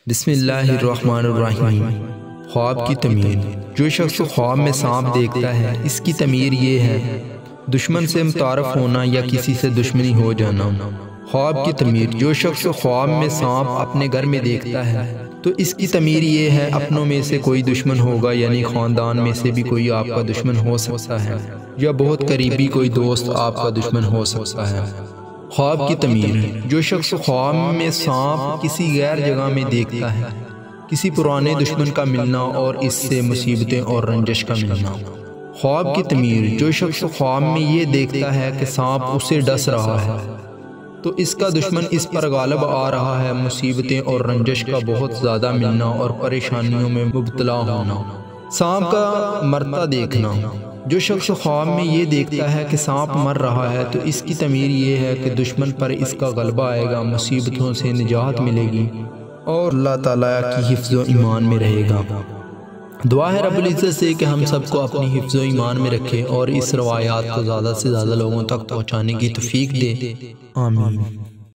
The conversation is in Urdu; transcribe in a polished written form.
بسم اللہ الرحمن الرحیم۔ خواب کی تعمیر۔ جو شخص خواب میں سانپ دیکھتا ہے اس کی تعمیر یہ ہے: دشمن سے متعارف ہونا یا کسی سے دشمنی ہو جانا۔ خواب کی تعمیر۔ جو شخص خواب میں سانپ اپنے گھر میں دیکھتا ہے تو اس کی تعمیر یہ ہے: اپنوں میں سے کوئی دشمن ہوگا، یعنی خاندان میں سے بھی کوئی آپ کا دشمن ہو سکتا ہے یا بہت قریبی کوئی دوست آپ کا دشمن ہو سکتا ہے۔ خواب کی تعمیر۔ جو شخص خواب میں سانپ کسی غیر جگہ میں دیکھتا ہے، کسی پرانے دشمن کا ملنا اور اس سے مصیبتیں اور رنجش کا ملنا۔ خواب کی تعمیر۔ جو شخص خواب میں یہ دیکھتا ہے کہ سانپ اسے ڈس رہا ہے تو اس کا دشمن اس پر غالب آ رہا ہے، مصیبتیں اور رنجش کا بہت زیادہ ملنا اور پریشانیوں میں مبتلا ہونا۔ سانپ کا مرتا دیکھنا۔ جو شخص خواب میں یہ دیکھتا ہے کہ سانپ مر رہا ہے تو اس کی تعمیر یہ ہے کہ دشمن پر اس کا غلبہ آئے گا، مصیبتوں سے نجات ملے گی اور اللہ تعالیٰ کی حفظ و ایمان میں رہے گا۔ دعا ہے رب العزت سے کہ ہم سب کو اپنی حفظ و ایمان میں رکھے اور اس روایات کو زیادہ سے زیادہ لوگوں تک پہنچانے کی توفیق دے۔ آمین۔